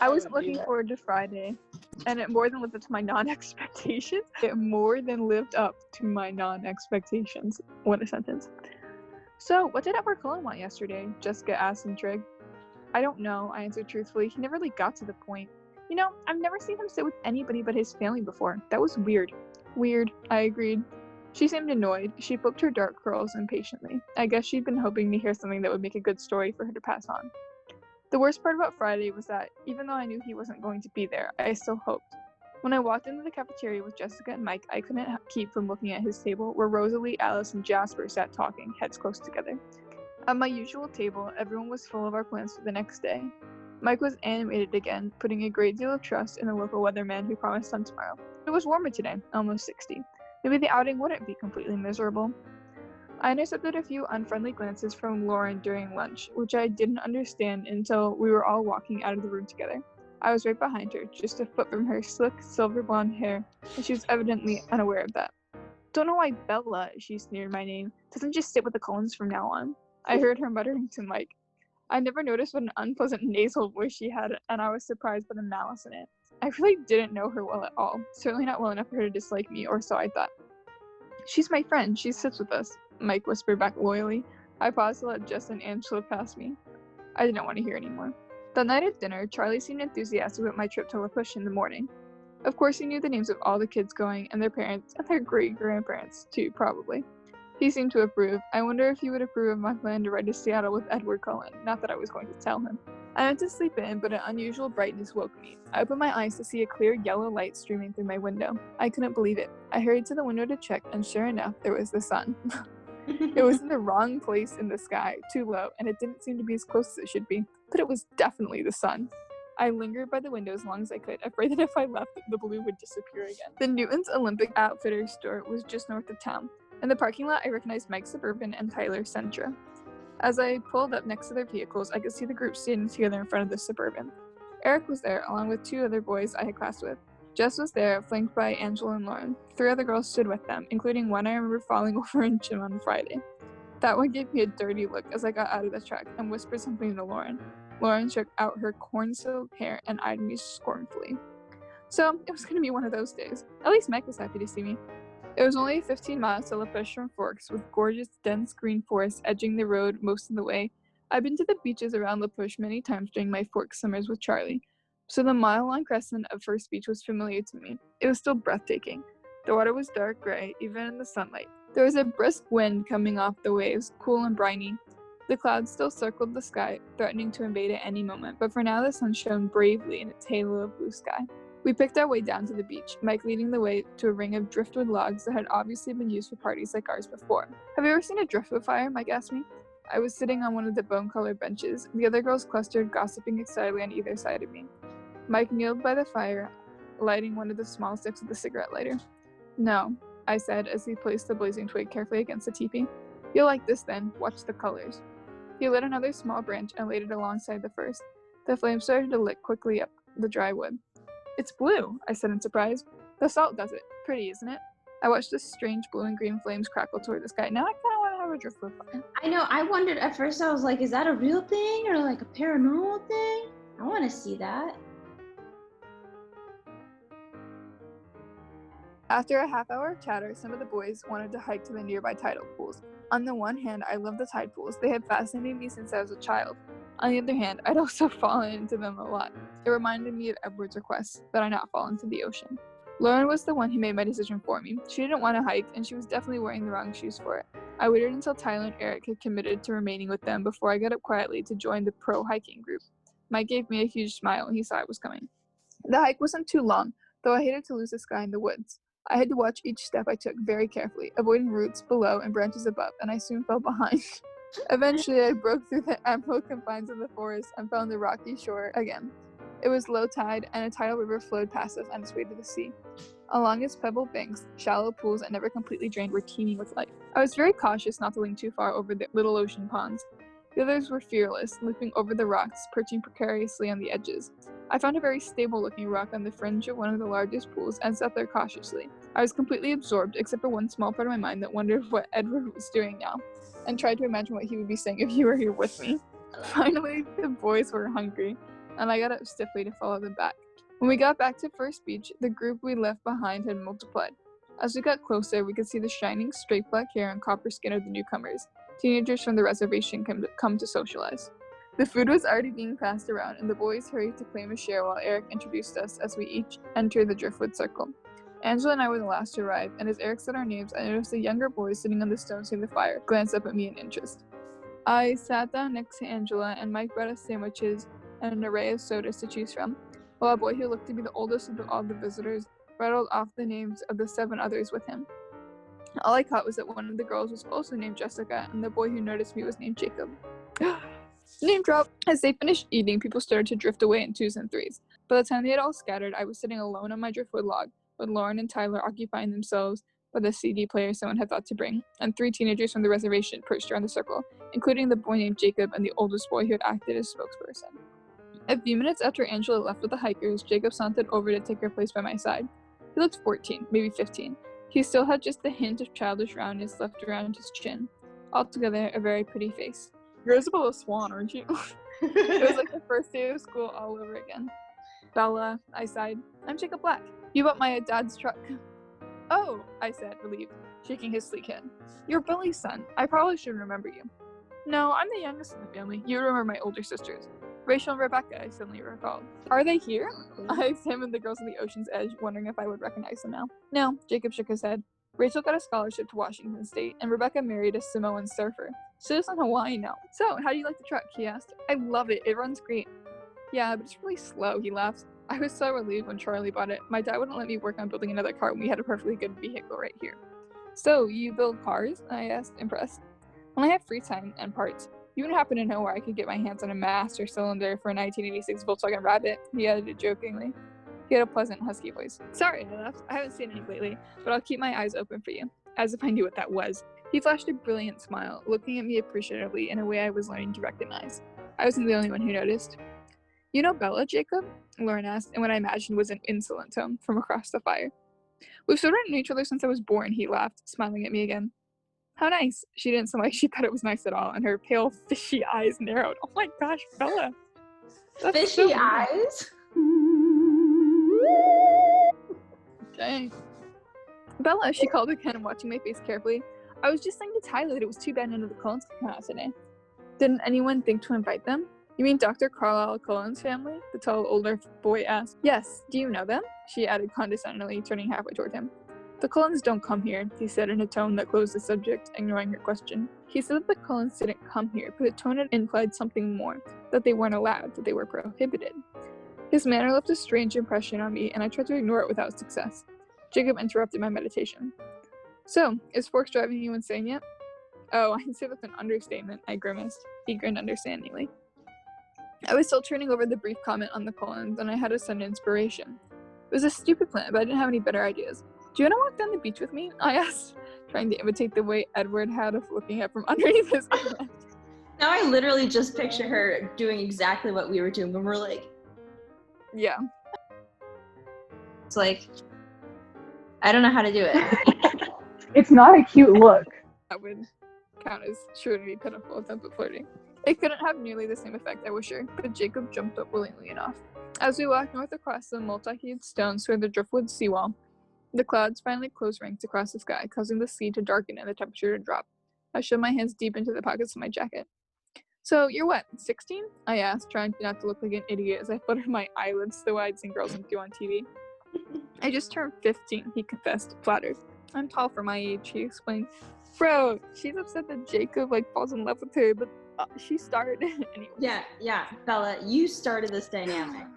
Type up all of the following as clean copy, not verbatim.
I wasn't looking forward to Friday, and it more than lived up to my non-expectations. What a sentence. So, what did Edward Cullen want yesterday? Jessica asked intrigued. I don't know, I answered truthfully. He never really got to the point. You know, I've never seen him sit with anybody but his family before. That was weird. Weird, I agreed. She seemed annoyed. She flipped her dark curls impatiently. I guess she'd been hoping to hear something that would make a good story for her to pass on. The worst part about Friday was that, even though I knew he wasn't going to be there, I still hoped. When I walked into the cafeteria with Jessica and Mike, I couldn't keep from looking at his table, where Rosalie, Alice, and Jasper sat talking, heads close together. At my usual table, everyone was full of our plans for the next day. Mike was animated again, putting a great deal of trust in the local weatherman who promised sun tomorrow. It was warmer today, almost 60. Maybe the outing wouldn't be completely miserable. I intercepted a few unfriendly glances from Lauren during lunch, which I didn't understand until we were all walking out of the room together. I was right behind her, just a foot from her slick, silver blonde hair, and she was evidently unaware of that. Don't know why Bella, she sneered my name, doesn't just sit with the Cullens from now on. I heard her muttering to Mike. I never noticed what an unpleasant nasal voice she had, and I was surprised by the malice in it. I really didn't know her well at all, certainly not well enough for her to dislike me, or so I thought. She's my friend, she sits with us, Mike whispered back loyally. I paused to let Jess and Angela pass me. I didn't want to hear anymore. That night at dinner, Charlie seemed enthusiastic about my trip to La Push in the morning. Of course, he knew the names of all the kids going, and their parents, and their great-grandparents, too, probably. He seemed to approve. I wonder if he would approve of my plan to ride to Seattle with Edward Cullen, not that I was going to tell him. I went to sleep in, but an unusual brightness woke me. I opened my eyes to see a clear yellow light streaming through my window. I couldn't believe it. I hurried to the window to check, and sure enough, there was the sun. It was in the wrong place in the sky, too low, and it didn't seem to be as close as it should be, but it was definitely the sun. I lingered by the window as long as I could, afraid that if I left, the blue would disappear again. The Newton's Olympic Outfitters store was just north of town. In the parking lot, I recognized Mike's Suburban and Tyler's Sentra. As I pulled up next to their vehicles, I could see the group standing together in front of the Suburban. Eric was there, along with two other boys I had classed with. Jess was there, flanked by Angela and Lauren. 3 other girls stood with them, including one I remember falling over in gym on Friday. That one gave me a dirty look as I got out of the truck and whispered something to Lauren. Lauren shook out her corn-silk hair and eyed me scornfully. So, it was going to be one of those days. At least Mike was happy to see me. It was only 15 miles to La Push from Forks, with gorgeous, dense green forests edging the road most of the way. I've been to the beaches around La Push many times during my Forks summers with Charlie, so the mile-long crescent of First Beach was familiar to me. It was still breathtaking. The water was dark gray, even in the sunlight. There was a brisk wind coming off the waves, cool and briny. The clouds still circled the sky, threatening to invade at any moment, but for now the sun shone bravely in its halo of blue sky. We picked our way down to the beach, Mike leading the way to a ring of driftwood logs that had obviously been used for parties like ours before. Have you ever seen a driftwood fire? Mike asked me. I was sitting on one of the bone-colored benches. The other girls clustered, gossiping excitedly on either side of me. Mike kneeled by the fire, lighting one of the small sticks with a cigarette lighter. No, I said as he placed the blazing twig carefully against the teepee. You'll like this then. Watch the colors. He lit another small branch and laid it alongside the first. The flame started to lick quickly up the dry wood. It's blue, I said in surprise. The salt does it. Pretty, isn't it? I watched the strange blue and green flames crackle toward the sky. Now I kind of want to have a driftwood fire. I know, I wondered at first, I was like, is that a real thing or like a paranormal thing? I want to see that. After a half-hour of chatter, some of the boys wanted to hike to the nearby tidal pools. On the one hand, I love the tide pools. They have fascinated me since I was a child. On the other hand, I'd also fallen into them a lot. It reminded me of Edward's request that I not fall into the ocean. Lauren was the one who made my decision for me. She didn't want to hike, and she was definitely wearing the wrong shoes for it. I waited until Tyler and Eric had committed to remaining with them before I got up quietly to join the pro-hiking group. Mike gave me a huge smile when he saw I was coming. The hike wasn't too long, though I hated to lose the sky in the woods. I had to watch each step I took very carefully, avoiding roots below and branches above, and I soon fell behind. Eventually, I broke through the emerald confines of the forest and found the rocky shore again. It was low tide, and a tidal river flowed past us on its way to the sea. Along its pebbled banks, shallow pools that never completely drained were teeming with life. I was very cautious not to lean too far over the little ocean ponds. The others were fearless, leaping over the rocks, perching precariously on the edges. I found a very stable-looking rock on the fringe of one of the largest pools and sat there cautiously. I was completely absorbed, except for one small part of my mind that wondered what Edward was doing now, and tried to imagine what he would be saying if he were here with me. Finally, the boys were hungry. and I got up stiffly to follow them back. When we got back to First Beach, the group we left behind had multiplied. As we got closer, we could see the shining, straight black hair and copper skin of the newcomers, teenagers from the reservation come to socialize. The food was already being passed around, and the boys hurried to claim a share while Eric introduced us as we each entered the driftwood circle. Angela and I were the last to arrive, and as Eric said our names, I noticed a younger boy sitting on the stones near the fire glance up at me in interest. I sat down next to Angela, and Mike brought us sandwiches and an array of sodas to choose from, while a boy who looked to be the oldest of all the visitors rattled off the names of the 7 others with him. All I caught was that one of the girls was also named Jessica, and the boy who noticed me was named Jacob. Name drop! As they finished eating, people started to drift away in 2s and 3s. By the time they had all scattered, I was sitting alone on my driftwood log, with Lauren and Tyler occupying themselves by the CD player someone had thought to bring, and 3 teenagers from the reservation perched around the circle, including the boy named Jacob and the oldest boy who had acted as spokesperson. A few minutes after Angela left with the hikers, Jacob sauntered over to take her place by my side. He looked 14, maybe 15. He still had just a hint of childish roundness left around his chin. Altogether, a very pretty face. You're Isabella Swan, aren't you? It was like the first day of school all over again. Bella, I sighed. I'm Jacob Black. You bought my dad's truck. Oh, I said, relieved, shaking his sleek hand. You're Billy's son. I probably should remember you. No, I'm the youngest in the family. You remember my older sisters. Rachel and Rebecca, I suddenly recalled. Are they here? I examined the girls at the ocean's edge, wondering if I would recognize them now. No, Jacob shook his head. Rachel got a scholarship to Washington State, and Rebecca married a Samoan surfer. She lives in Hawaii now. So, how do you like the truck? He asked. I love it. It runs great. Yeah, but it's really slow, he laughed. I was so relieved when Charlie bought it. My dad wouldn't let me work on building another car when we had a perfectly good vehicle right here. So, you build cars? I asked, impressed. When I have free time and parts. You wouldn't happen to know where I could get my hands on a master cylinder for a 1986 Volkswagen Rabbit? He added jokingly. He had a pleasant, husky voice. Sorry, I laughed. I haven't seen any lately, but I'll keep my eyes open for you. As if I knew what that was. He flashed a brilliant smile, looking at me appreciatively in a way I was learning to recognize. I wasn't the only one who noticed. You know Bella, Jacob? Lauren asked, in what I imagined was an insolent tone from across the fire. We've sort of known each other since I was born, he laughed, smiling at me again. How nice. She didn't sound like she thought it was nice at all, and her pale, fishy eyes narrowed. Oh my gosh, Bella. That's Fishy so eyes? Dang. Bella, she called again, watching my face carefully. I was just saying to Tyler that it was too bad none of the Cullens came out today. Didn't anyone think to invite them? You mean Dr. Carlisle Cullen's family? The tall, older boy asked. Yes. Do you know them? She added condescendingly, turning halfway toward him. The Cullens don't come here, he said in a tone that closed the subject, ignoring her question. He said that the Cullens didn't come here, but the tone had implied something more, that they weren't allowed, that they were prohibited. His manner left a strange impression on me, and I tried to ignore it without success. Jacob interrupted my meditation. So, is Forks driving you insane yet? Oh, I'd say that's an understatement, I grimaced. He grinned understandingly. I was still turning over the brief comment on the Cullens, and I had a sudden inspiration. It was a stupid plan, but I didn't have any better ideas. Do you want to walk down the beach with me? I asked, trying to imitate the way Edward had of looking up from underneath his eyelash. Now I literally just picture her doing exactly what we were doing when we're like... Yeah. It's like, I don't know how to do it. It's not a cute look. That would count as sure to be pitiful attempt at flirting. It couldn't have nearly the same effect, I was sure, but Jacob jumped up willingly enough. As we walked north across the multi-hued stones toward the driftwood seawall, the clouds finally close-ranked across the sky, causing the sea to darken and the temperature to drop. I shoved my hands deep into the pockets of my jacket. So, you're what, 16? I asked, trying not to look like an idiot as I fluttered my eyelids the way I'd seen girls do on TV. I just turned 15, he confessed, flattered. I'm tall for my age, he explained. Bro, she's upset that Jacob, falls in love with her, but she started anyway. Yeah, Bella, you started this dynamic.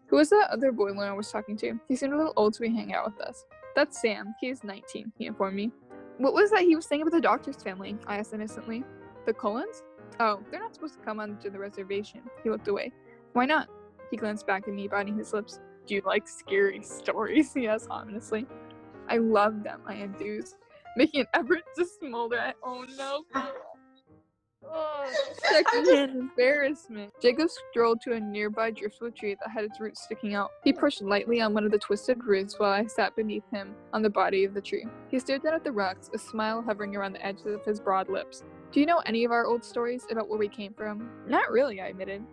Who was that other boy Luna was talking to? He seemed a little old to be hanging out with us. That's Sam. He is 19, he informed me. What was that he was saying about the doctor's family? I asked innocently. The Cullens? Oh, they're not supposed to come onto the reservation. He looked away. Why not? He glanced back at me, biting his lips. Do you like scary stories? He asked ominously. I love them, I enthused, making an effort to smolder. Oh no. Oh, secondhand embarrassment. Jacob strolled to a nearby driftwood tree that had its roots sticking out. He pushed lightly on one of the twisted roots while I sat beneath him on the body of the tree. He stared down at the rocks, a smile hovering around the edges of his broad lips. Do you know any of our old stories about where we came from? Not really, I admitted.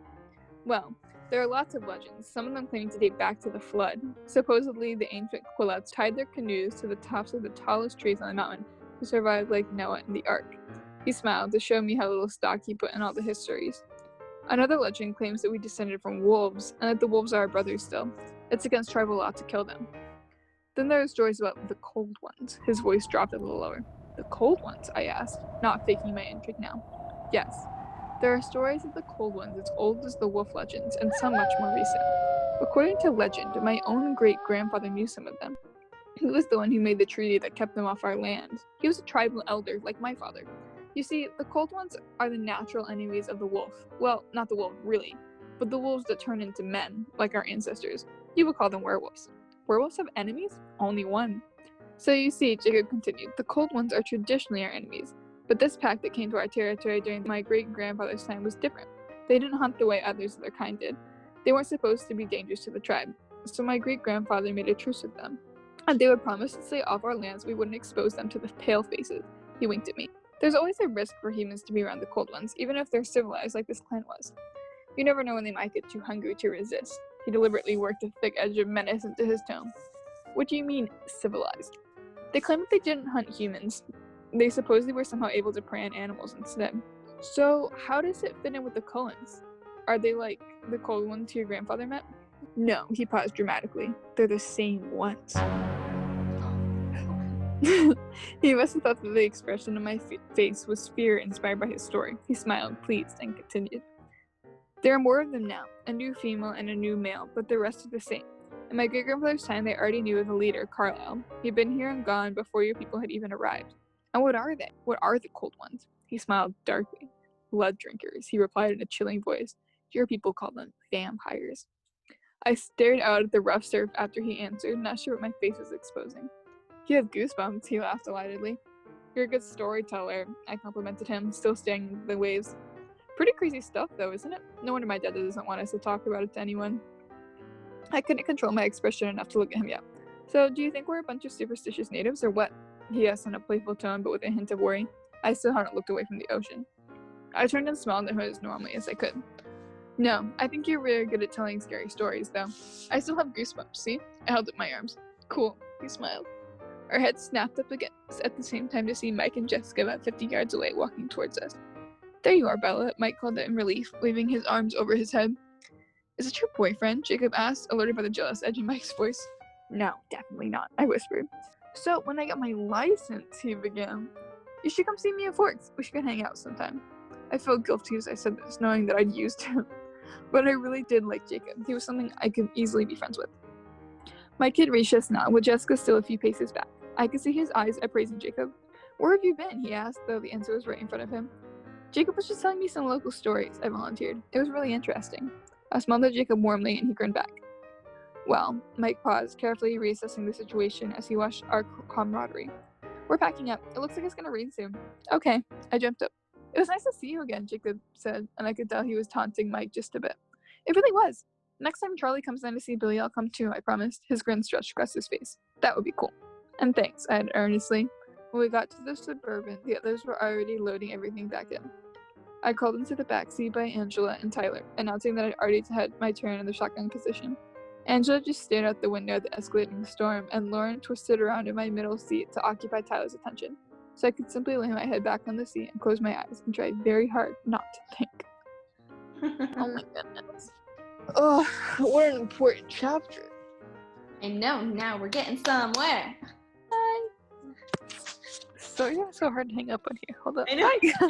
Well, There are lots of legends, some of them claiming to date back to the flood. Supposedly, the ancient Quileutes tied their canoes to the tops of the tallest trees on the mountain to survive like Noah in the ark. He smiled to show me how little stock he put in all the histories. Another legend claims that we descended from wolves, and that the wolves are our brothers still. It's against tribal law to kill them. Then there are stories about the Cold Ones. His voice dropped a little lower. The Cold Ones? I asked, not faking my intrigue now. Yes. There are stories of the Cold Ones as old as the wolf legends, and some much more recent. According to legend, my own great-grandfather knew some of them. He was the one who made the treaty that kept them off our land. He was a tribal elder, like my father. You see, the Cold Ones are the natural enemies of the wolf. Well, not the wolf, really, but the wolves that turn into men, like our ancestors. You would call them werewolves. Werewolves have enemies? Only one. So you see, Jacob continued, the Cold Ones are traditionally our enemies. But this pack that came to our territory during my great-grandfather's time was different. They didn't hunt the way others of their kind did. They weren't supposed to be dangerous to the tribe, so my great-grandfather made a truce with them. And they would promise to stay off our lands we wouldn't expose them to the pale faces. He winked at me. There's always a risk for humans to be around the Cold Ones, even if they're civilized like this clan was. You never know when they might get too hungry to resist. He deliberately worked a thick edge of menace into his tone. What do you mean, civilized? They claim that they didn't hunt humans. They supposedly were somehow able to prey on animals instead. So, how does it fit in with the Cullens? Are they like the Cold Ones your grandfather met? No, he paused dramatically. They're the same ones. He must have thought that the expression on my face was fear inspired by his story. He smiled, pleased, and continued. There are more of them now, a new female and a new male, but the rest are the same. In my great-grandfather's time, they already knew of the leader, Carlisle. He'd been here and gone before your people had even arrived. And what are they? What are the Cold Ones? He smiled darkly. Blood drinkers, he replied in a chilling voice. Your people call them vampires. I stared out at the rough surf after he answered, not sure what my face was exposing. You have goosebumps, he laughed delightedly. You're a good storyteller, I complimented him, still staring at the waves. Pretty crazy stuff, though, isn't it? No wonder my dad doesn't want us to talk about it to anyone. I couldn't control my expression enough to look at him yet. So, do you think we're a bunch of superstitious natives, or what? He asked in a playful tone, but with a hint of worry. I still hadn't looked away from the ocean. I turned and smiled at him as normally as I could. No, I think you're really good at telling scary stories, though. I still have goosebumps, see? I held up my arms. Cool, he smiled. Our heads snapped up again at the same time to see Mike and Jessica about 50 yards away walking towards us. There you are, Bella, Mike called out in relief, waving his arms over his head. Is it your boyfriend? Jacob asked, alerted by the jealous edge in Mike's voice. No, definitely not, I whispered. So, when I got my license, he began. You should come see me at Forks. We should hang out sometime. I felt guilty as I said this, knowing that I'd used him. But I really did like Jacob. He was something I could easily be friends with. My kid reached us now, with Jessica still a few paces back. I could see his eyes appraising Jacob. Where have you been? He asked, though the answer was right in front of him. Jacob was just telling me some local stories, I volunteered. It was really interesting. I smiled at Jacob warmly, and he grinned back. Well, Mike paused, carefully reassessing the situation as he watched our camaraderie. We're packing up. It looks like it's going to rain soon. Okay, I jumped up. It was nice to see you again, Jacob said, and I could tell he was taunting Mike just a bit. It really was. Next time Charlie comes down to see Billy, I'll come too, I promised. His grin stretched across his face. That would be cool. And thanks, I added earnestly. When we got to the Suburban, the others were already loading everything back in. I crawled into the backseat by Angela and Tyler, announcing that I'd already had my turn in the shotgun position. Angela just stared out the window at the escalating storm, and Lauren twisted around in my middle seat to occupy Tyler's attention, so I could simply lay my head back on the seat and close my eyes and try very hard not to think. Oh my goodness. Oh, what an important chapter. I know, now we're getting somewhere. Hi. So, yeah, so hard to hang up on you. Hold up. I know. Hi.